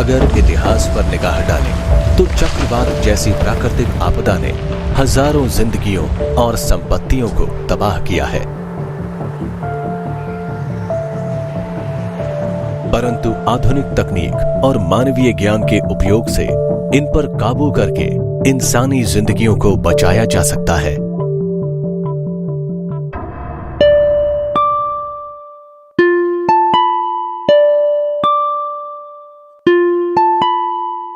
अगर इतिहास पर निगाह डालें तो चक्रवात जैसी प्राकृतिक आपदा ने हजारों जिंदगियों और संपत्तियों को तबाह किया है, परंतु आधुनिक तकनीक और मानवीय ज्ञान के उपयोग से इन पर काबू करके इंसानी जिंदगियों को बचाया जा सकता है।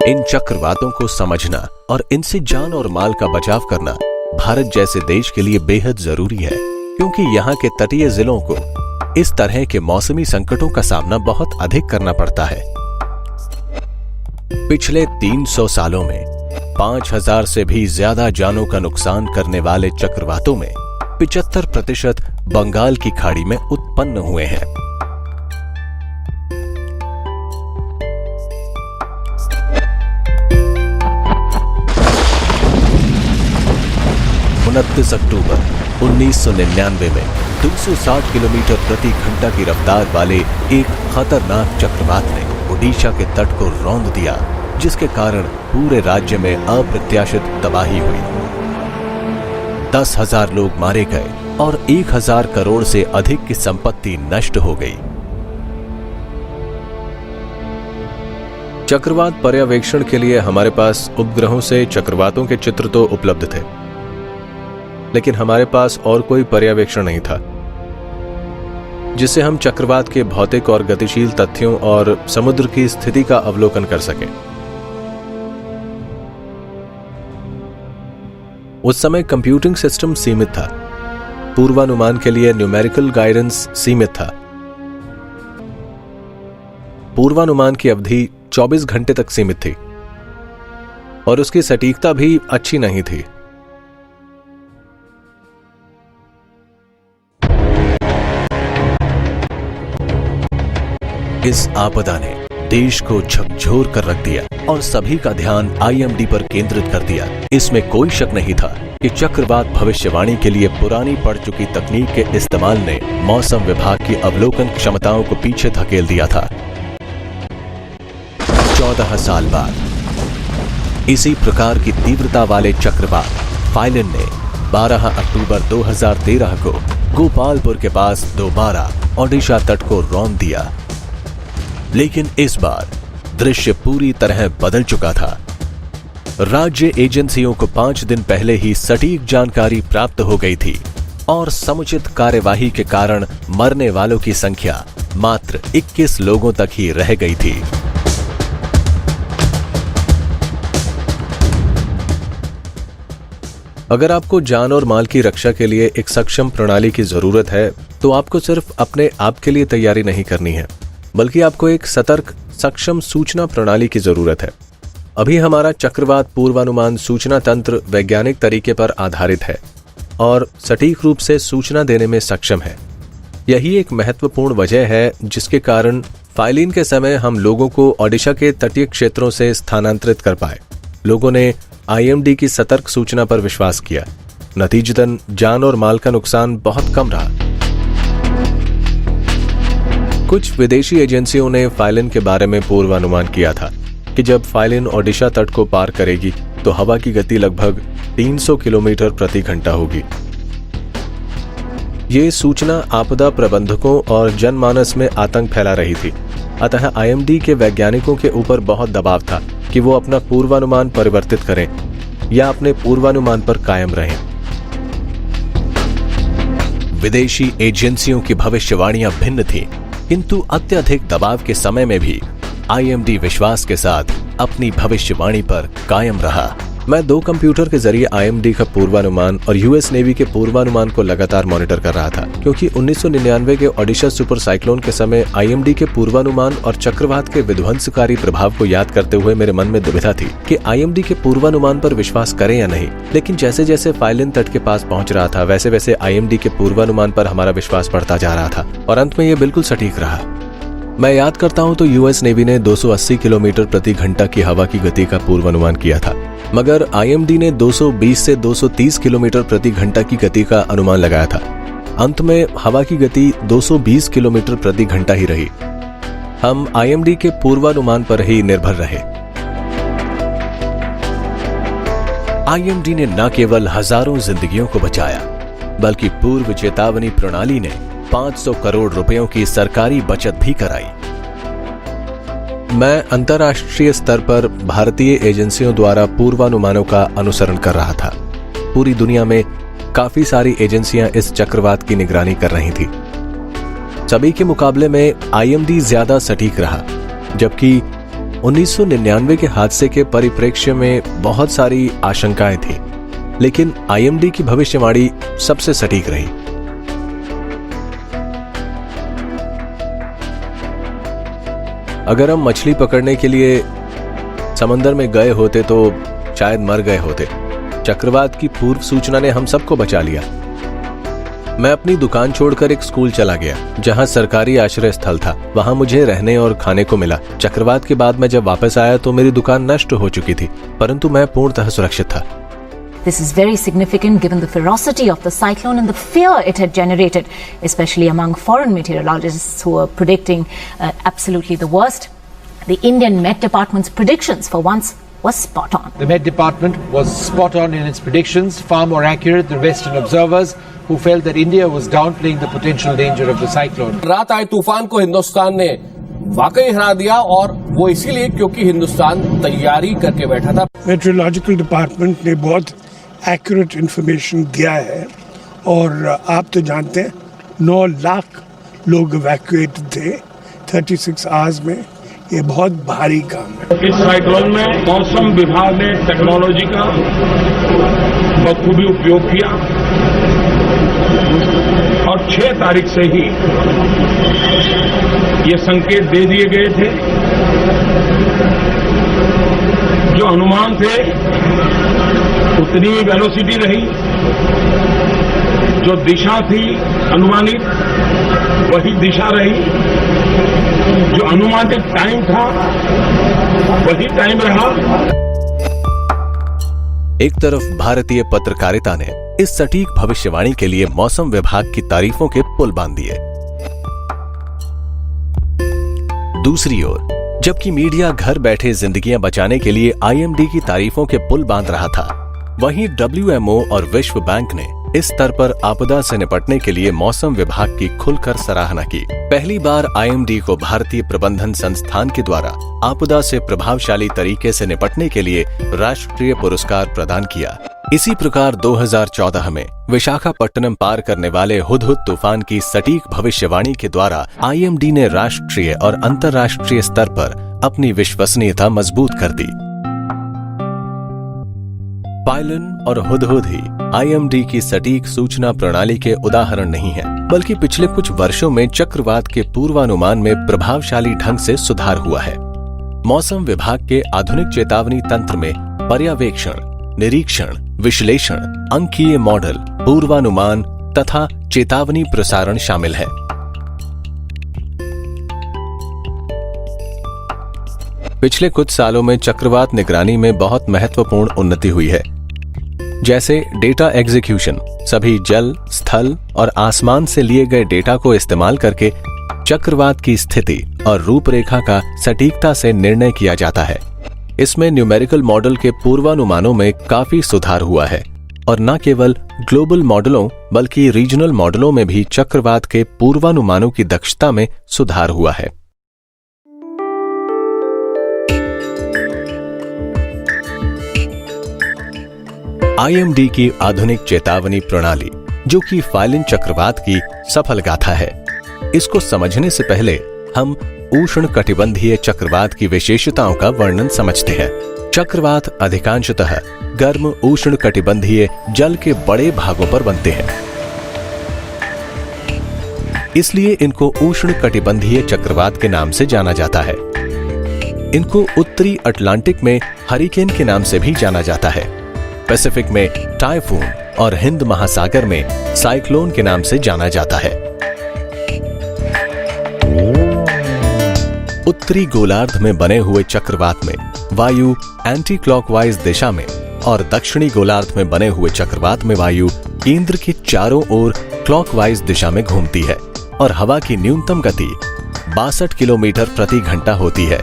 इन चक्रवातों को समझना और इनसे जान और माल का बचाव करना भारत जैसे देश के लिए बेहद जरूरी है, क्योंकि यहाँ के तटीय जिलों को इस तरह के मौसमी संकटों का सामना बहुत अधिक करना पड़ता है। पिछले 300 सालों में 5000 से भी ज्यादा जानों का नुकसान करने वाले चक्रवातों में 75% बंगाल की खाड़ी में उत्पन्न हुए हैं। 29 अक्टूबर 1999 में 260 किलोमीटर प्रति घंटा की रफ्तार वाले एक खतरनाक चक्रवात ने ओडिशा के तट को रौंद दिया, जिसके कारण पूरे राज्य में अप्रत्याशित तबाही हुई। 10,000 लोग मारे गए और 1,000 करोड़ से अधिक की संपत्ति नष्ट हो गई। चक्रवात पर्यवेक्षण के लिए हमारे पास उपग्रहों से चक्रवातों के चित्र तो उपलब्ध थे, लेकिन हमारे पास और कोई पर्यवेक्षण नहीं था जिससे हम चक्रवात के भौतिक और गतिशील तथ्यों और समुद्र की स्थिति का अवलोकन कर सकें। उस समय कंप्यूटिंग सिस्टम सीमित था, पूर्वानुमान के लिए न्यूमेरिकल गाइडेंस सीमित था। पूर्वानुमान की अवधि 24 घंटे तक सीमित थी और उसकी सटीकता भी अच्छी नहीं थी। इस आपदा ने देश को झकझोर कर रख दिया और सभी का ध्यान आईएमडी पर केंद्रित कर दिया। इसमें कोई शक नहीं था कि चक्रवात भविष्यवाणी के लिए पुरानी पड़ चुकी तकनीक के इस्तेमाल ने मौसम विभाग की अवलोकन क्षमताओं को पीछे धकेल दिया था। 14 साल बाद इसी प्रकार की तीव्रता वाले चक्रवात फाइलिन ने 12 अक्टूबर 2013 को गोपालपुर के पास दोबारा ओडिशा तट को रौंद दिया, लेकिन इस बार दृश्य पूरी तरह बदल चुका था। राज्य एजेंसियों को 5 दिन पहले ही सटीक जानकारी प्राप्त हो गई थी और समुचित कार्यवाही के कारण मरने वालों की संख्या मात्र 21 लोगों तक ही रह गई थी। अगर आपको जान और माल की रक्षा के लिए एक सक्षम प्रणाली की जरूरत है, तो आपको सिर्फ अपने आप के लिए तैयारी नहीं करनी है, बल्कि आपको एक सतर्क, सक्षम सूचना प्रणाली की जरूरत है। अभी हमारा चक्रवात पूर्वानुमान सूचना तंत्र वैज्ञानिक तरीके पर आधारित है और सटीक रूप से सूचना देने में सक्षम है। यही एक महत्वपूर्ण वजह है जिसके कारण फाइलिन के समय हम लोगों को ओडिशा के तटीय क्षेत्रों से स्थानांतरित कर पाए। लोगों ने आईएमडी की सतर्क सूचना पर विश्वास किया। नतीजतन जान और माल का नुकसान बहुत कम रहा। कुछ विदेशी एजेंसियों ने फाइलिन के बारे में पूर्वानुमान किया था कि जब फाइलिन ओडिशा तट को पार करेगी तो हवा की गति लगभग 300 किलोमीटर प्रति घंटा होगी। ये सूचना आपदा प्रबंधकों और जनमानस में आतंक फैला रही थी, अतः आईएमडी के वैज्ञानिकों के ऊपर बहुत दबाव था कि वो अपना पूर्वानुमान परिवर्तित करें या अपने पूर्वानुमान पर कायम रहें। विदेशी एजेंसियों की भविष्यवाणियां भिन्न थीं, किंतु अत्यधिक दबाव के समय में भी आईएमडी विश्वास के साथ अपनी भविष्यवाणी पर कायम रहा। मैं 2 कंप्यूटर के जरिए आईएमडी का पूर्वानुमान और यूएस नेवी के पूर्वानुमान को लगातार मॉनिटर कर रहा था, क्योंकि 1999 के ओडिशा सुपर साइक्लोन के समय आईएमडी के पूर्वानुमान और चक्रवात के विध्वंसकारी प्रभाव को याद करते हुए मेरे मन में दुविधा थी कि आईएमडी के पूर्वानुमान पर विश्वास करें या नहीं। लेकिन जैसे जैसे फाइलिन तट के पास पहुंच रहा था, वैसे वैसे आईएमडी के पूर्वानुमान पर हमारा विश्वास बढ़ता जा रहा था और अंत में यह बिल्कुल सटीक रहा। मैं याद करता हूं तो यूएस नेवी ने 280 किलोमीटर प्रति घंटा की हवा की गति का पूर्वानुमान किया था, मगर आईएमडी ने 220 से 230 किलोमीटर प्रति घंटा की गति का अनुमान लगाया था। अंत में हवा की गति 220 किलोमीटर प्रति घंटा ही रही। हम आईएमडी के पूर्वानुमान पर ही निर्भर रहे। आईएमडी ने न केवल हजारों जिंदगियों को बचाया, बल्कि पूर्व चेतावनी प्रणाली ने 500 करोड़ रुपयों की सरकारी बचत भी कराई। मैं अंतर्राष्ट्रीय स्तर पर भारतीय एजेंसियों द्वारा पूर्वानुमानों का अनुसरण कर रहा था। पूरी दुनिया में काफी सारी एजेंसियां इस चक्रवात की निगरानी कर रही थी। सभी के मुकाबले में आईएमडी ज्यादा सटीक रहा, जबकि 1999 के हादसे के परिप्रेक्ष्य में बहुत सारी आशंकाएं थी, लेकिन आईएमडी की भविष्यवाणी सबसे सटीक रही। अगर हम मछली पकड़ने के लिए समंदर में गए होते तो शायद मर गए होते। चक्रवात की पूर्व सूचना ने हम सबको बचा लिया। मैं अपनी दुकान छोड़कर एक स्कूल चला गया, जहां सरकारी आश्रय स्थल था। वहां मुझे रहने और खाने को मिला। चक्रवात के बाद मैं जब वापस आया तो मेरी दुकान नष्ट हो चुकी थी, परंतु मैं पूर्णतः सुरक्षित था। This is very significant given the ferocity of the cyclone and the fear it had generated, especially among foreign meteorologists who were predicting absolutely the worst. The Indian Met Department's predictions for once was spot on. The Met Department was spot on in its predictions, far more accurate than Western observers who felt that India was downplaying the potential danger of the cyclone. रात आए तूफान को हिंदुस्तान ने वाकई हरा दिया, और वो इसीलिए क्योंकि हिंदुस्तान तैयारी करके बैठा था। मेट्रोलॉजिकल डिपार्टमेंट ने बहुत एक्यूरेट इंफॉर्मेशन दिया है, और आप तो जानते हैं 9 लाख लोग इवैक्यूएट थे 36 आवर्स में। ये बहुत भारी काम है। इस साइक्लोन में मौसम विभाग ने टेक्नोलॉजी का बखूबी उपयोग किया, और 6 तारीख से ही ये संकेत दे दिए गए थे। जो अनुमान थे उतनी ही वेलोसिटी रही, जो दिशा थी अनुमानित वही दिशा रही, जो अनुमानित टाइम था वही टाइम रहा। एक तरफ भारतीय पत्रकारिता ने इस सटीक भविष्यवाणी के लिए मौसम विभाग की तारीफों के पुल बांध दिए। दूसरी ओर जबकि मीडिया घर बैठे जिंदगियां बचाने के लिए आईएमडी की तारीफों के पुल बांध रहा था, वहीं डब्ल्यूएमओ और विश्व बैंक ने इस स्तर पर आपदा से निपटने के लिए मौसम विभाग की खुलकर सराहना की। पहली बार आईएमडी को भारतीय प्रबंधन संस्थान के द्वारा आपदा से प्रभावशाली तरीके से निपटने के लिए राष्ट्रीय पुरस्कार प्रदान किया। इसी प्रकार 2014 में विशाखापट्टनम पार करने वाले हुदहुद तूफान की सटीक भविष्यवाणी के द्वारा आईएमडी ने राष्ट्रीय और अंतर्राष्ट्रीय स्तर पर अपनी विश्वसनीयता मजबूत कर दी। पायलन और हुदहुद ही आईएमडी की सटीक सूचना प्रणाली के उदाहरण नहीं है, बल्कि पिछले कुछ वर्षों में चक्रवात के पूर्वानुमान में प्रभावशाली ढंग से सुधार हुआ है। मौसम विभाग के आधुनिक चेतावनी तंत्र में पर्यवेक्षण, निरीक्षण, विश्लेषण, अंकीय मॉडल, पूर्वानुमान तथा चेतावनी प्रसारण शामिल है। पिछले कुछ सालों में चक्रवात निगरानी में बहुत महत्वपूर्ण उन्नति हुई है, जैसे डेटा एग्जीक्यूशन। सभी जल, स्थल और आसमान से लिए गए डेटा को इस्तेमाल करके चक्रवात की स्थिति और रूपरेखा का सटीकता से निर्णय किया जाता है। इसमें न्यूमेरिकल मॉडल के पूर्वानुमानों में काफी सुधार हुआ है, और न केवल ग्लोबल मॉडलों बल्कि रीजनल मॉडलों में भी चक्रवात के पूर्वानुमानों की दक्षता में सुधार हुआ है। आईएमडी की आधुनिक चेतावनी प्रणाली, जो कि फाइलिन चक्रवात की सफल गाथा है, इसको समझने से पहले हम उष्ण कटिबंधीय चक्रवात की विशेषताओं का वर्णन समझते हैं। चक्रवात अधिकांशतः गर्म उष्ण कटिबंधीय जल के बड़े भागों पर बनते हैं, इसलिए इनको उष्ण कटिबंधीय चक्रवात के नाम से जाना जाता है। इनको उत्तरी अटलांटिक में हरिकेन के नाम से भी जाना जाता है, पैसिफिक में टाइफून और हिंद महासागर में साइक्लोन के नाम से जाना जाता है। उत्तरी गोलार्ध में बने हुए चक्रवात में वायु एंटी क्लॉकवाइज दिशा में, और दक्षिणी गोलार्ध में बने हुए चक्रवात में वायु केंद्र के चारों ओर क्लॉकवाइज दिशा में घूमती है, और हवा की न्यूनतम गति 62 किलोमीटर प्रति घंटा होती है।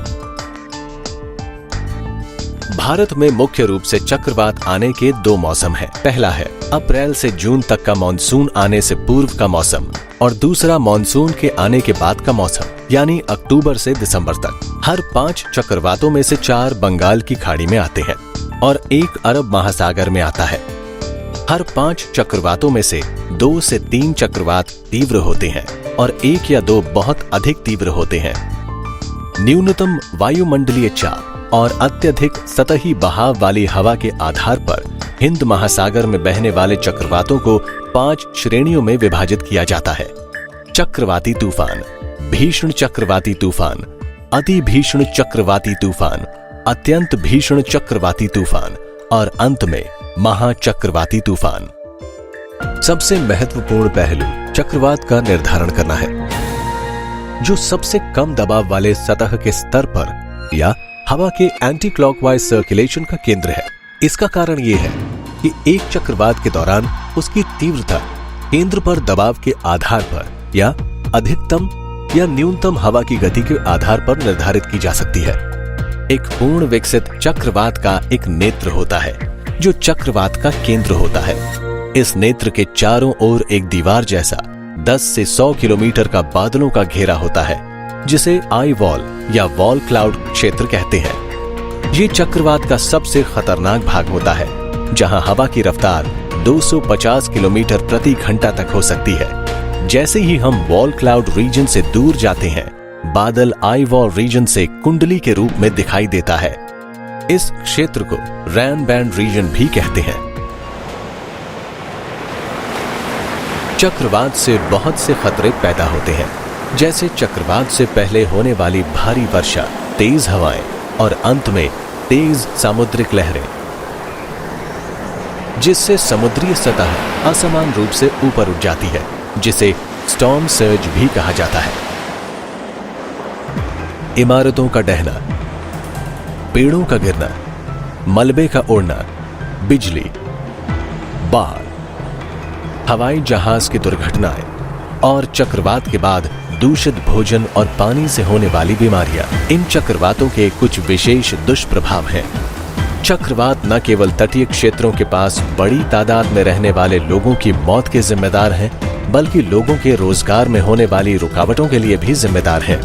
भारत में मुख्य रूप से चक्रवात आने के 2 मौसम हैं। पहला है अप्रैल से जून तक का मानसून आने से पूर्व का मौसम और दूसरा मानसून के आने के बाद का मौसम, यानी अक्टूबर से दिसंबर तक। हर 5 चक्रवातों में से 4 बंगाल की खाड़ी में आते हैं और 1 अरब महासागर में आता है। हर 5 चक्रवातों में से 2 से 3 चक्रवात तीव्र होते हैं और 1 या 2 बहुत अधिक तीव्र होते हैं। न्यूनतम वायुमंडलीय चाप और अत्यधिक सतही बहाव वाली हवा के आधार पर हिंद महासागर में बहने वाले चक्रवातों को 5 श्रेणियों में विभाजित किया जाता है। चक्रवाती तूफान, भीषण चक्रवाती तूफान, अति भीषण चक्रवाती तूफान, अत्यंत भीषण चक्रवाती तूफान और अंत में महाचक्रवाती तूफान। सबसे महत्वपूर्ण पहलू चक्रवात का निर्धारण करना है। जो सबसे कम दबाव वाले सतह के स्तर पर या हवा के एंटी क्लॉकवाइज सर्कुलेशन का केंद्र है। इसका कारण यह है कि एक चक्रवात के दौरान उसकी तीव्रता केंद्र पर दबाव के आधार पर या अधिकतम या न्यूनतम हवा की गति के आधार पर निर्धारित की जा सकती है। एक पूर्ण विकसित चक्रवात का एक नेत्र होता है जो चक्रवात का केंद्र होता है। इस नेत्र के चारों ओर एक दीवार जैसा 10 से 100 किलोमीटर का बादलों का घेरा होता है जिसे आई वॉल या वॉल क्लाउड क्षेत्र कहते हैं। ये चक्रवात का सबसे खतरनाक भाग होता है जहां हवा की रफ्तार 250 किलोमीटर प्रति घंटा तक हो सकती है। जैसे ही हम वॉल क्लाउड रीजन से दूर जाते हैं, बादल आई वॉल रीजन से कुंडली के रूप में दिखाई देता है। इस क्षेत्र को रैन बैंड रीजन भी कहते हैं। चक्रवात से बहुत से खतरे पैदा होते हैं, जैसे चक्रवात से पहले होने वाली भारी वर्षा, तेज हवाएं और अंत में तेज सामुद्रिक लहरें, जिससे समुद्री सतह असमान रूप से ऊपर उठ जाती है, जिसे स्टॉर्म सर्ज भी कहा जाता है। इमारतों का ढहना, पेड़ों का गिरना, मलबे का उड़ना, बिजली, बाढ़, हवाई जहाज की दुर्घटनाएं और चक्रवात के बाद दूषित भोजन और पानी से होने वाली बीमारियां इन चक्रवातों के कुछ विशेष दुष्प्रभाव हैं। चक्रवात न केवल तटीय क्षेत्रों के पास बड़ी तादाद में रहने वाले लोगों की मौत के जिम्मेदार हैं, बल्कि लोगों के रोजगार में होने वाली रुकावटों के लिए भी जिम्मेदार हैं।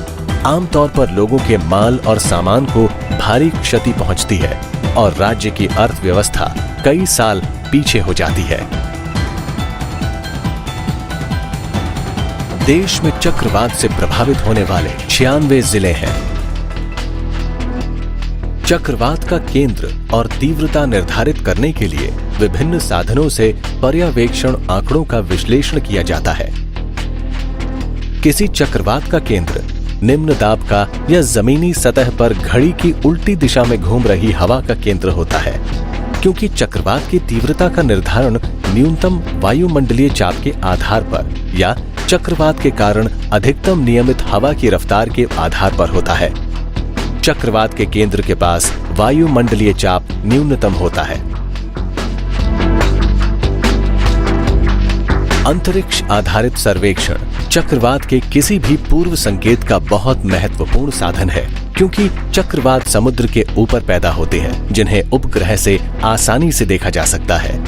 आमतौर पर लोगों के माल और सामान को भारी क्षति पहुंचती है और राज्य की अर्थव्यवस्था कई साल पीछे हो जाती है। देश में चक्रवात से प्रभावित होने वाले 96 जिले हैं। चक्रवात का केंद्र और तीव्रता निर्धारित करने के लिए विभिन्न साधनों से पर्यवेक्षण आंकड़ों का विश्लेषण किया जाता है। किसी चक्रवात का केंद्र निम्न दाब का या जमीनी सतह पर घड़ी की उल्टी दिशा में घूम रही हवा का केंद्र होता है, क्योंकि चक्रवात की तीव्रता का निर्धारण न्यूनतम वायुमंडलीय चाप के आधार पर या चक्रवात के कारण अधिकतम नियमित हवा की रफ्तार के आधार पर होता है। चक्रवात के केंद्र के पास वायुमंडलीय चाप न्यूनतम होता है। अंतरिक्ष आधारित सर्वेक्षण चक्रवात के किसी भी पूर्व संकेत का बहुत महत्वपूर्ण साधन है, क्योंकि चक्रवात समुद्र के ऊपर पैदा होते हैं जिन्हें उपग्रह से आसानी से देखा जा सकता है।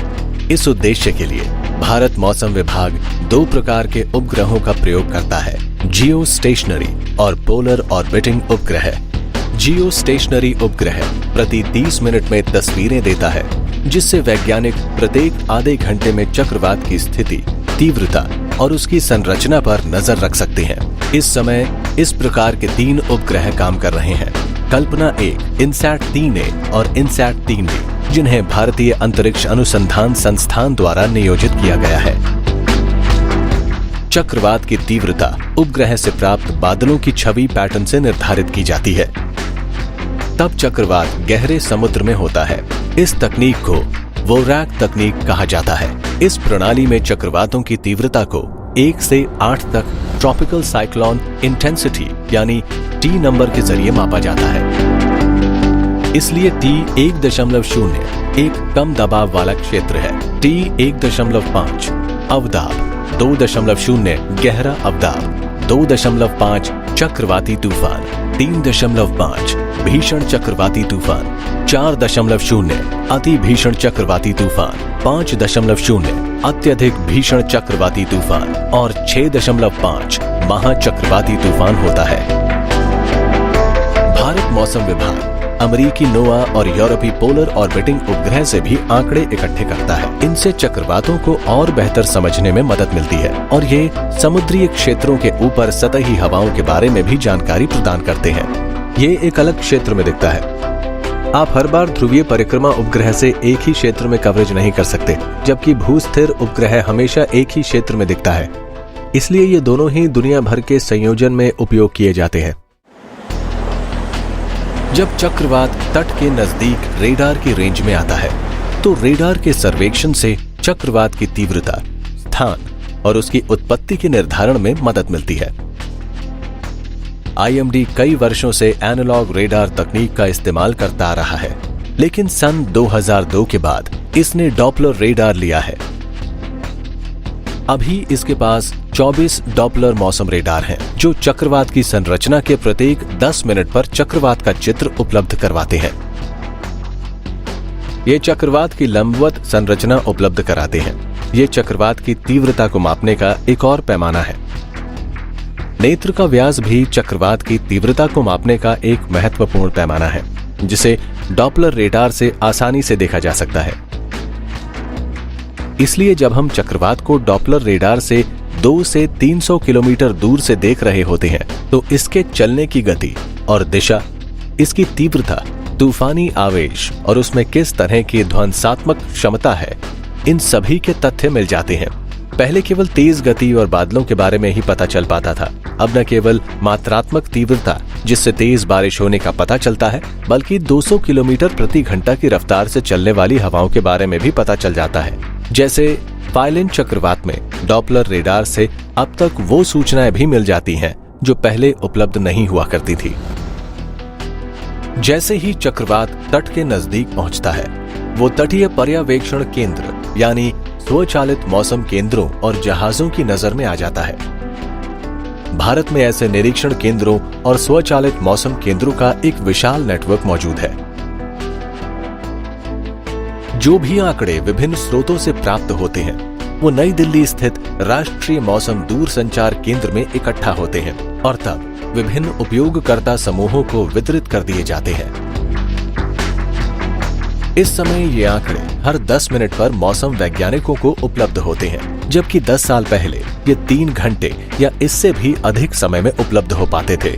इस उद्देश्य के लिए भारत मौसम विभाग 2 प्रकार के उपग्रहों का प्रयोग करता है, जियो स्टेशनरी और पोलर ऑर्बिटिंग उपग्रह। जियो स्टेशनरी उपग्रह प्रति 30 मिनट में तस्वीरें देता है, जिससे वैज्ञानिक प्रत्येक आधे घंटे में चक्रवात की स्थिति, तीव्रता और उसकी संरचना पर नजर रख सकते हैं। इस समय इस प्रकार के 3 उपग्रह काम कर रहे हैं, कल्पना 1, इनसैट 3A और इनसैट 3B, जिन्हें भारतीय अंतरिक्ष अनुसंधान संस्थान द्वारा नियोजित किया गया है। चक्रवात की तीव्रता उपग्रह से प्राप्त बादलों की छवि पैटर्न से निर्धारित की जाती है। तब चक्रवात गहरे समुद्र में होता है। इस तकनीक को वोरैक तकनीक कहा जाता है। इस प्रणाली में चक्रवातों की तीव्रता को 1 से 8 तक ट्रॉपिकल साइक्लोन इंटेंसिटी यानी T नंबर के जरिए मापा जाता है। इसलिए T 1.0 एक कम दबाव वाला क्षेत्र है, T 1.5 अवदाब, 2.0 गहरा अवदाब, 2.5 चक्रवाती तूफान 3.5, भीषण चक्रवाती तूफान 4.0, अति भीषण चक्रवाती तूफान 5.0, अत्यधिक भीषण चक्रवाती तूफान और 6.5 महाचक्रवाती तूफान होता है। भारत मौसम विभाग अमेरिकी नोआ और यूरोपीय पोलर ऑर्बिटिंग उपग्रह से भी आंकड़े इकट्ठे करता है। इनसे चक्रवातों को और बेहतर समझने में मदद मिलती है और ये समुद्री क्षेत्रों के ऊपर सतही हवाओं के बारे में भी जानकारी प्रदान करते हैं। ये एक अलग क्षेत्र में दिखता है। आप हर बार ध्रुवीय परिक्रमा उपग्रह से एक ही क्षेत्र में कवरेज नहीं कर सकते, जबकि भूस्थिर उपग्रह हमेशा एक ही क्षेत्र में दिखता है। इसलिए ये दोनों ही दुनिया भर के संयोजन में उपयोग किए जाते हैं। जब चक्रवात तट के नजदीक रेडार की रेंज में आता है, तो रेडार के सर्वेक्षण से चक्रवात की तीव्रता, स्थान और उसकी उत्पत्ति के निर्धारण में मदद मिलती है। IMD कई वर्षों से एनालॉग रेडार तकनीक का इस्तेमाल करता आ रहा है, लेकिन सन 2002 के बाद इसने डॉपलर रेडार लिया है। अभी इसके पास 24 डॉपलर मौसम रेडार हैं, जो चक्रवात की संरचना के प्रत्येक 10 मिनट पर चक्रवात का चित्र उपलब्ध करवाते हैं। ये चक्रवात की लंबवत संरचना उपलब्ध कराते हैं। ये चक्रवात की तीव्रता को मापने का एक और पैमाना है। नेत्र का व्यास भी चक्रवात की तीव्रता को मापने का एक महत्वपूर्ण पैमाना है, जिसे डॉपलर रेडार से आसानी से देखा जा सकता है। इसलिए जब हम चक्रवात को डॉपलर रेडार से 2 से 300 किलोमीटर दूर से देख रहे होते हैं, तो इसके चलने की गति और दिशा, इसकी तीव्रता, तूफानी आवेश और उसमें किस तरह की ध्वंसात्मक क्षमता है, इन सभी के तथ्य मिल जाते हैं। पहले केवल तेज गति और बादलों के बारे में ही पता चल पाता था। अब न केवल मात्रात्मक तीव्रता, जिससे तेज बारिश होने का पता चलता है, बल्कि 200 किलोमीटर प्रति घंटा की रफ्तार से चलने वाली हवाओं के बारे में भी पता चल जाता है। जैसे फाइलिन चक्रवात में डॉपलर रेडार से अब तक वो सूचनाएं भी मिल जाती हैं जो पहले उपलब्ध नहीं हुआ करती थी। जैसे ही चक्रवात तट के नजदीक पहुंचता है, वो तटीय पर्यवेक्षण केंद्र यानी स्वचालित मौसम केंद्रों और जहाजों की नजर में आ जाता है। भारत में ऐसे निरीक्षण केंद्रों और स्वचालित मौसम केंद्रों का एक विशाल नेटवर्क मौजूद है। जो भी आंकड़े विभिन्न स्रोतों से प्राप्त होते हैं, वो नई दिल्ली स्थित राष्ट्रीय मौसम दूरसंचार केंद्र में इकट्ठा होते हैं और तब विभिन्न उपयोगकर्ता समूहों को वितरित कर दिए जाते हैं। इस समय ये आंकड़े हर 10 मिनट पर मौसम वैज्ञानिकों को उपलब्ध होते हैं, जबकि 10 साल पहले ये 3 घंटे या इससे भी अधिक समय में उपलब्ध हो पाते थे।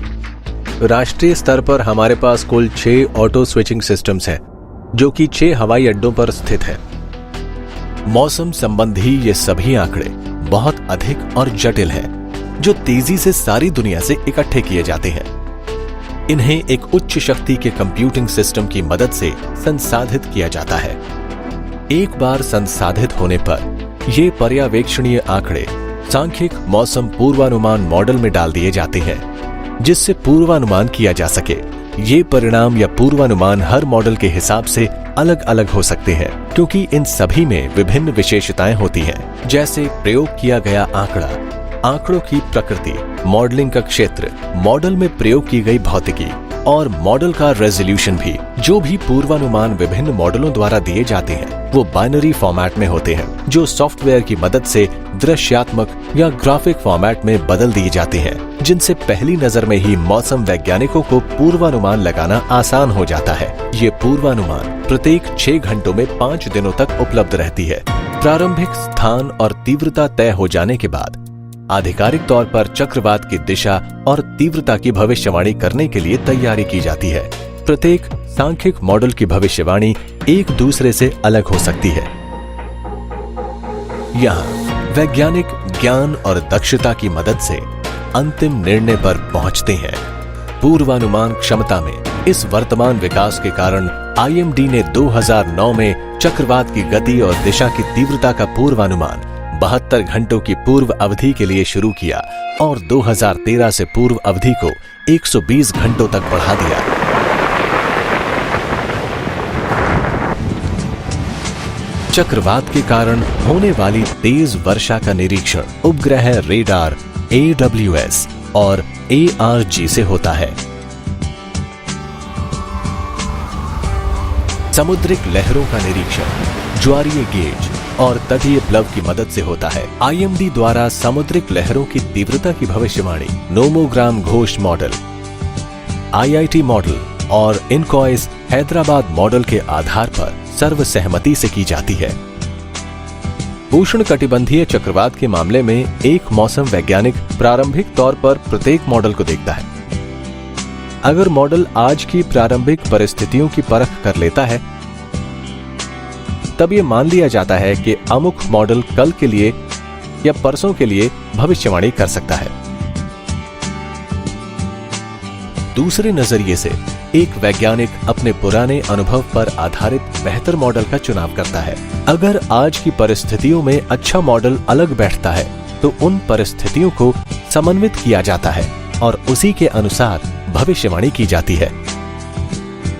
राष्ट्रीय स्तर पर हमारे पास कुल 6 ऑटो स्विचिंग सिस्टम्स हैं, जो कि 6 हवाई अड्डों पर स्थित है। मौसम संबंधी ये सभी आंकड़े बहुत अधिक और जटिल हैं, जो तेजी से सारी दुनिया से इकट्ठे किए जाते हैं। इन्हें एक उच्च शक्ति के कंप्यूटिंग सिस्टम की मदद से संसाधित किया जाता है। एक बार संसाधित होने पर ये पर्यवेक्षणीय आंकड़े सांख्यिक मौसम पूर्वानुमान मॉडल में डाल दिए जाते हैं, जिससे पूर्वानुमान किया जा सके। ये परिणाम या पूर्वानुमान हर मॉडल के हिसाब से अलग अलग हो सकते हैं, क्योंकि इन सभी में विभिन्न विशेषताएं होती हैं, जैसे प्रयोग किया गया आंकड़ा, आंकड़ों की प्रकृति, मॉडलिंग का क्षेत्र, मॉडल में प्रयोग की गई भौतिकी और मॉडल का रेजोल्यूशन भी। जो भी पूर्वानुमान विभिन्न मॉडलों द्वारा दिए जाते हैं, वो बाइनरी फॉर्मेट में होते हैं, जो सॉफ्टवेयर की मदद से दृश्यात्मक या ग्राफिक फॉर्मेट में बदल दिए जाते हैं, जिनसे पहली नजर में ही मौसम वैज्ञानिकों को पूर्वानुमान लगाना आसान हो जाता है। ये पूर्वानुमान प्रत्येक 6 घंटों में 5 दिनों तक उपलब्ध रहती है। प्रारंभिक स्थान और तीव्रता तय हो जाने के बाद आधिकारिक तौर पर चक्रवात की दिशा और तीव्रता की भविष्यवाणी करने के लिए तैयारी की जाती है। प्रत्येक सांख्यिक मॉडल की भविष्यवाणी एक दूसरे से अलग हो सकती है। यहाँ वैज्ञानिक ज्ञान और दक्षता की मदद से अंतिम निर्णय पर पहुंचते हैं। पूर्वानुमान क्षमता में इस वर्तमान विकास के कारण IMD ने 2009 में चक्रवात की गति और दिशा की तीव्रता का पूर्वानुमान 72 घंटों की पूर्व अवधि के लिए शुरू किया और 2013 से पूर्व अवधि को 120 घंटों तक बढ़ा दिया। चक्रवात के कारण होने वाली तेज वर्षा का निरीक्षण उपग्रह रेडार AWS और ARG से होता है। समुद्रिक लहरों का निरीक्षण ज्वारीय गेज और तटीय प्लव की मदद से होता है। IMD द्वारा समुद्रिक लहरों की तीव्रता की भविष्यवाणी nomogram Ghosh model, IIT model और इनकॉइस हैदराबाद मॉडल के आधार पर सर्वसहमति से की जाती है। उष्णकटिबंधीय चक्रवात के मामले में एक मौसम वैज्ञानिक प्रारंभिक तौर पर प्रत्येक मॉडल को देखता है। अगर मॉडल आज की प्रारंभिक परिस्थितियों की परख कर लेता है, तब यह मान लिया जाता है कि अमुक मॉडल कल के लिए या परसों के लिए भविष्यवाणी कर सकता है। दूसरे नजरिए से एक वैज्ञानिक अपने पुराने अनुभव पर आधारित बेहतर मॉडल का चुनाव करता है। अगर आज की परिस्थितियों में अच्छा मॉडल अलग बैठता है, तो उन परिस्थितियों को समन्वित किया जाता है और उसी के अनुसार भविष्यवाणी की जाती है।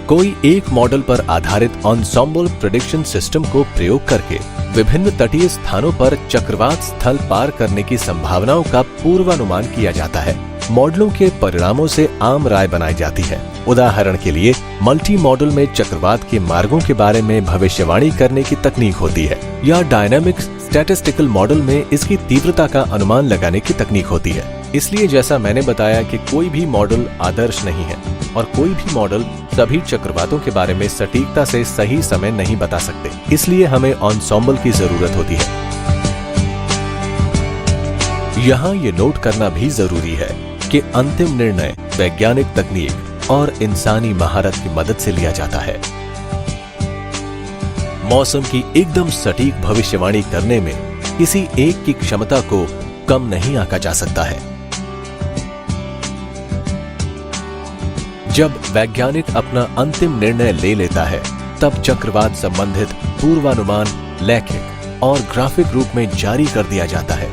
कोई एक मॉडल पर आधारित एन्सेम्बल प्रेडिक्शन सिस्टम को प्रयोग करके विभिन्न तटीय स्थानों पर चक्रवात स्थल पार करने की संभावनाओं का पूर्वानुमान किया जाता है। मॉडलों के परिणामों से आम राय बनाई जाती है। उदाहरण के लिए मल्टी मॉडल में चक्रवात के मार्गों के बारे में भविष्यवाणी करने की तकनीक होती है, या डायनामिक स्टैटिस्टिकल मॉडल में इसकी तीव्रता का अनुमान लगाने की तकनीक होती है। इसलिए जैसा मैंने बताया कि कोई भी मॉडल आदर्श नहीं है और कोई भी मॉडल सभी चक्रवातों के बारे में सटीकता से सही समय नहीं बता सकते। इसलिए हमें एन्सेम्बल की जरूरत होती है। यहाँ ये नोट करना भी जरूरी है कि अंतिम निर्णय वैज्ञानिक तकनीक और इंसानी महारत की मदद से लिया जाता है। मौसम की एकदम सटीक भविष्यवाणी करने में किसी एक की क्षमता को कम नहीं आंका जा सकता है। जब वैज्ञानिक अपना अंतिम निर्णय ले लेता है, तब चक्रवात संबंधित पूर्वानुमान लैखिक और ग्राफिक रूप में जारी कर दिया जाता है।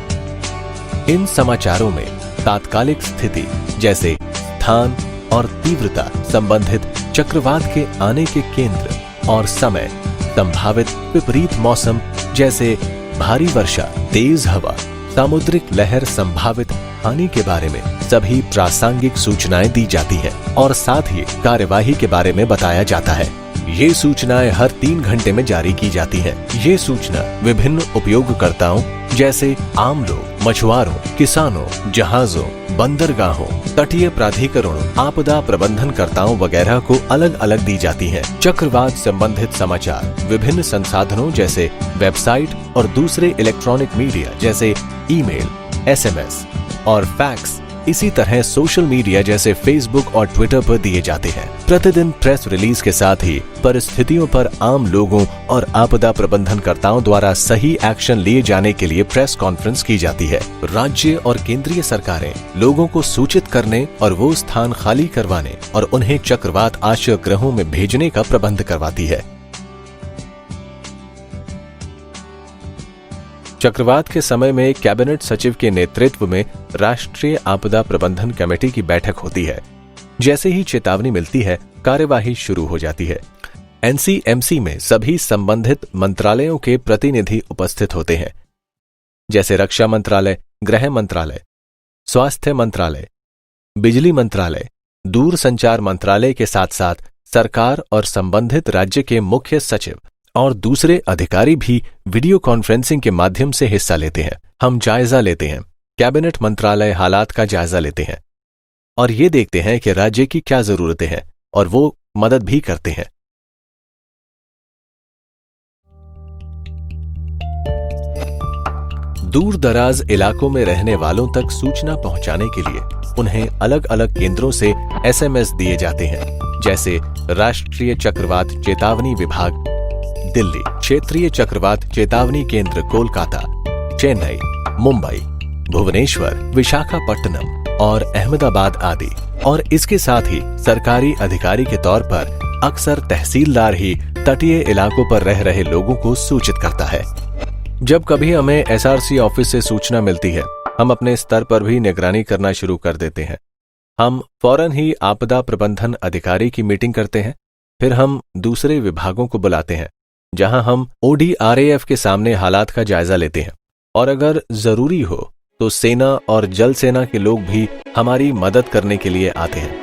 इन समाचारों में तात्कालिक स्थिति जैसे स्थान और तीव्रता संबंधित चक्रवात के आने के केंद्र और समय, संभावित विपरीत मौसम जैसे भारी वर्षा, तेज हवा, सामुद्रिक लहर, संभावित हानि के बारे में सभी प्रासंगिक सूचनाएं दी जाती हैं और साथ ही कार्यवाही के बारे में बताया जाता है। ये सूचनाएं हर 3 घंटे में जारी की जाती हैं। ये सूचना विभिन्न उपयोगकर्ताओं जैसे आम लोग, मछुआरों, किसानों, जहाजों, बंदरगाहों, तटीय प्राधिकरणों, आपदा प्रबंधनकर्ताओं वगैरह को अलग अलग दी जाती हैं। चक्रवात संबंधित समाचार विभिन्न संसाधनों जैसे वेबसाइट और दूसरे इलेक्ट्रॉनिक मीडिया जैसे ईमेल, SMS और फैक्स, इसी तरह सोशल मीडिया जैसे फेसबुक और ट्विटर पर दिए जाते हैं। प्रतिदिन प्रेस रिलीज के साथ ही परिस्थितियों पर आम लोगों और आपदा प्रबंधनकर्ताओं द्वारा सही एक्शन लिए जाने के लिए प्रेस कॉन्फ्रेंस की जाती है। राज्य और केंद्रीय सरकारें लोगों को सूचित करने और वो स्थान खाली करवाने और उन्हें चक्रवात आश्रय गृहों में भेजने का प्रबंध करवाती है। चक्रवात के समय में कैबिनेट सचिव के नेतृत्व में राष्ट्रीय आपदा प्रबंधन कमेटी की बैठक होती है। जैसे ही चेतावनी मिलती है, कार्यवाही शुरू हो जाती है। NCMC में सभी संबंधित मंत्रालयों के प्रतिनिधि उपस्थित होते हैं, जैसे रक्षा मंत्रालय, गृह मंत्रालय, स्वास्थ्य मंत्रालय, बिजली मंत्रालय, दूरसंचार मंत्रालय के साथ साथ सरकार और संबंधित राज्य के मुख्य सचिव और दूसरे अधिकारी भी वीडियो कॉन्फ्रेंसिंग के माध्यम से हिस्सा लेते हैं। हम जायजा लेते हैं, कैबिनेट मंत्रालय हालात का जायजा लेते हैं और ये देखते हैं कि राज्य की क्या जरूरतें हैं और वो मदद भी करते हैं। दूर दराज इलाकों में रहने वालों तक सूचना पहुंचाने के लिए उन्हें अलग अलग केंद्रों से SMS दिए जाते हैं, जैसे राष्ट्रीय चक्रवात चेतावनी विभाग दिल्ली, क्षेत्रीय चक्रवात चेतावनी केंद्र कोलकाता, चेन्नई, मुंबई, भुवनेश्वर, विशाखापट्टनम और अहमदाबाद आदि। और इसके साथ ही सरकारी अधिकारी के तौर पर अक्सर तहसीलदार ही तटीय इलाकों पर रह रहे लोगों को सूचित करता है। जब कभी हमें SRC ऑफिस से सूचना मिलती है, हम अपने स्तर पर भी निगरानी करना शुरू कर देते हैं। हम फौरन ही आपदा प्रबंधन अधिकारी की मीटिंग करते हैं। फिर हम दूसरे विभागों को बुलाते हैं, जहां हम ODRAF के सामने हालात का जायजा लेते हैं और अगर जरूरी हो तो सेना और जल सेना के लोग भी हमारी मदद करने के लिए आते हैं।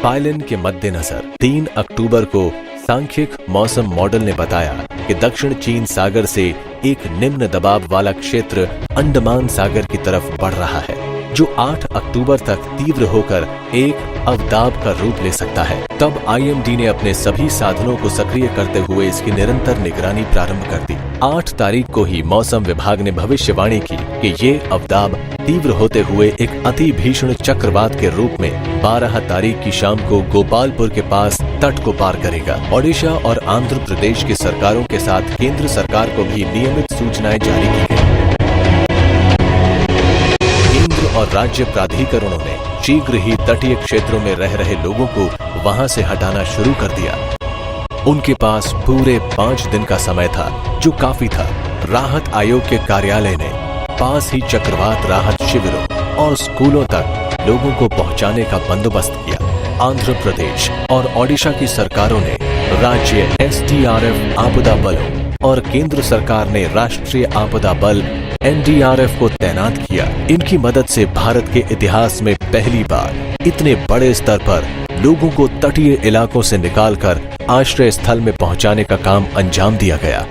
पायलिन के मद्देनजर 3 अक्टूबर को सांख्यिक मौसम मॉडल ने बताया कि दक्षिण चीन सागर से एक निम्न दबाव वाला क्षेत्र अंडमान सागर की तरफ बढ़ रहा है, जो 8 अक्टूबर तक तीव्र होकर एक अवदाब का रूप ले सकता है। तब IMD ने अपने सभी साधनों को सक्रिय करते हुए इसकी निरंतर निगरानी प्रारंभ कर दी। 8 तारीख को ही मौसम विभाग ने भविष्यवाणी की कि ये अवदाब तीव्र होते हुए एक अति भीषण चक्रवात के रूप में 12 तारीख की शाम को गोपालपुर के पास तट को पार करेगा। ओडिशा और आंध्र प्रदेश की सरकारों के साथ केंद्र सरकार को भी नियमित सूचनाएं जारी की गई। केंद्र और राज्य प्राधिकरणों ने शीघ्र ही तटीय क्षेत्रों में रह रहे लोगों को वहां से हटाना शुरू कर दिया। उनके पास पूरे 5 दिन का समय था, जो काफी था। राहत आयोग के कार्यालय ने पास ही चक्रवात राहत शिविरों और स्कूलों तक लोगों को पहुंचाने का बंदोबस्त किया। आंध्र प्रदेश और ओडिशा की सरकारों ने राज्य SDRF आपदा बलों और केंद्र सरकार ने राष्ट्रीय आपदा बल NDRF को तैनात किया। इनकी मदद से भारत के इतिहास में पहली बार इतने बड़े स्तर पर लोगों को तटीय इलाकों से निकालकर आश्रय स्थल में पहुंचाने का काम अंजाम दिया गया।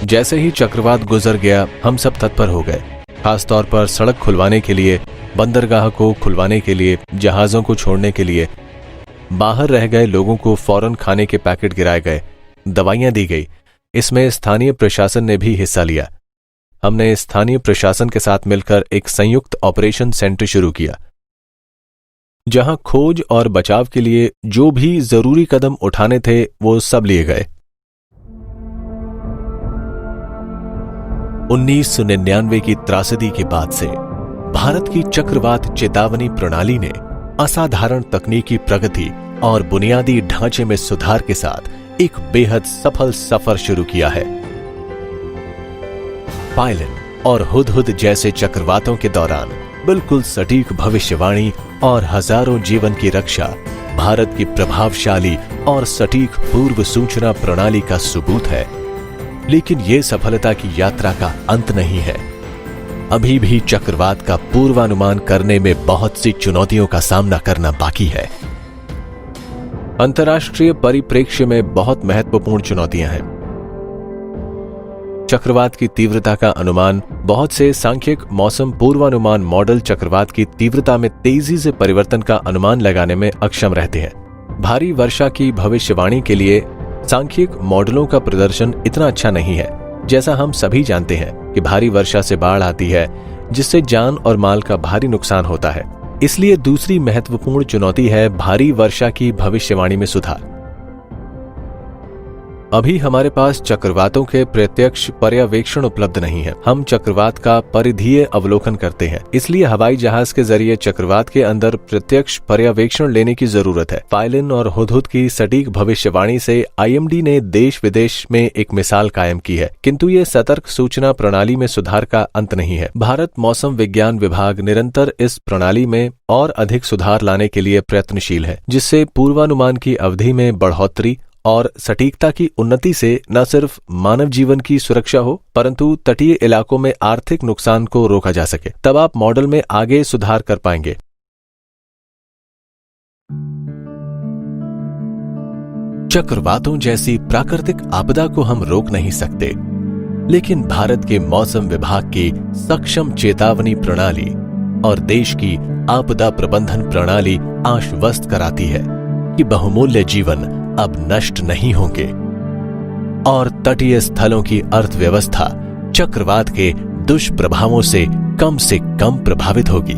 जैसे ही चक्रवात गुजर गया, हम सब तत्पर हो गए, खासतौर पर सड़क खुलवाने के लिए, बंदरगाह को खुलवाने के लिए, जहाजों को छोड़ने के लिए। बाहर रह गए लोगों को फौरन खाने के पैकेट गिराए गए, दवाइयां दी गई। इसमें स्थानीय प्रशासन ने भी हिस्सा लिया। हमने स्थानीय प्रशासन के साथ मिलकर एक संयुक्त ऑपरेशन सेंटर शुरू किया, जहां खोज और बचाव के लिए जो भी जरूरी कदम उठाने थे वो सब लिए गए। 1999 की त्रासदी के बाद से भारत की चक्रवात चेतावनी प्रणाली ने असाधारण तकनीकी प्रगति और बुनियादी ढांचे में सुधार के साथ एक बेहद सफल सफर शुरू किया है। पायलिन और हुदहुद जैसे चक्रवातों के दौरान बिल्कुल सटीक भविष्यवाणी और हजारों जीवन की रक्षा भारत की प्रभावशाली और सटीक पूर्व सूचना प्रणाली का सबूत है। लेकिन ये सफलता की यात्रा का अंत नहीं है। अभी भी चक्रवात का पूर्वानुमान करने में बहुत सी चुनौतियों का सामना करना बाकी है। अंतर्राष्ट्रीय परिप्रेक्ष्य में बहुत महत्वपूर्ण चुनौतियां हैं। चक्रवात की तीव्रता का अनुमान। बहुत से सांख्यिक मौसम पूर्वानुमान मॉडल चक्रवात की तीव्रता में तेजी से परिवर्तन का अनुमान लगाने में अक्षम रहते हैं। भारी वर्षा की भविष्यवाणी के लिए सांख्यिक मॉडलों का प्रदर्शन इतना अच्छा नहीं है। जैसा हम सभी जानते हैं कि भारी वर्षा से बाढ़ आती है, जिससे जान और माल का भारी नुकसान होता है। इसलिए दूसरी महत्वपूर्ण चुनौती है भारी वर्षा की भविष्यवाणी में सुधार। अभी हमारे पास चक्रवातों के प्रत्यक्ष पर्यवेक्षण उपलब्ध नहीं है। हम चक्रवात का परिधीय अवलोकन करते हैं, इसलिए हवाई जहाज के जरिए चक्रवात के अंदर प्रत्यक्ष पर्यवेक्षण लेने की जरूरत है। पायलिन और हुदहुद की सटीक भविष्यवाणी से IMD ने देश विदेश में एक मिसाल कायम की है, किंतु ये सतर्क सूचना प्रणाली में सुधार का अंत नहीं है। भारत मौसम विज्ञान विभाग निरंतर इस प्रणाली में और अधिक सुधार लाने के लिए प्रयत्नशील है, जिससे पूर्वानुमान की अवधि में बढ़ोतरी और सटीकता की उन्नति से न सिर्फ मानव जीवन की सुरक्षा हो, परंतु तटीय इलाकों में आर्थिक नुकसान को रोका जा सके। तब आप मॉडल में आगे सुधार कर पाएंगे। चक्रवातों जैसी प्राकृतिक आपदा को हम रोक नहीं सकते, लेकिन भारत के मौसम विभाग की सक्षम चेतावनी प्रणाली और देश की आपदा प्रबंधन प्रणाली आश्वस्त कराती है कि बहुमूल्य जीवन अब नष्ट नहीं होंगे और तटीय स्थलों की अर्थव्यवस्था चक्रवात के दुष्प्रभावों से कम प्रभावित होगी।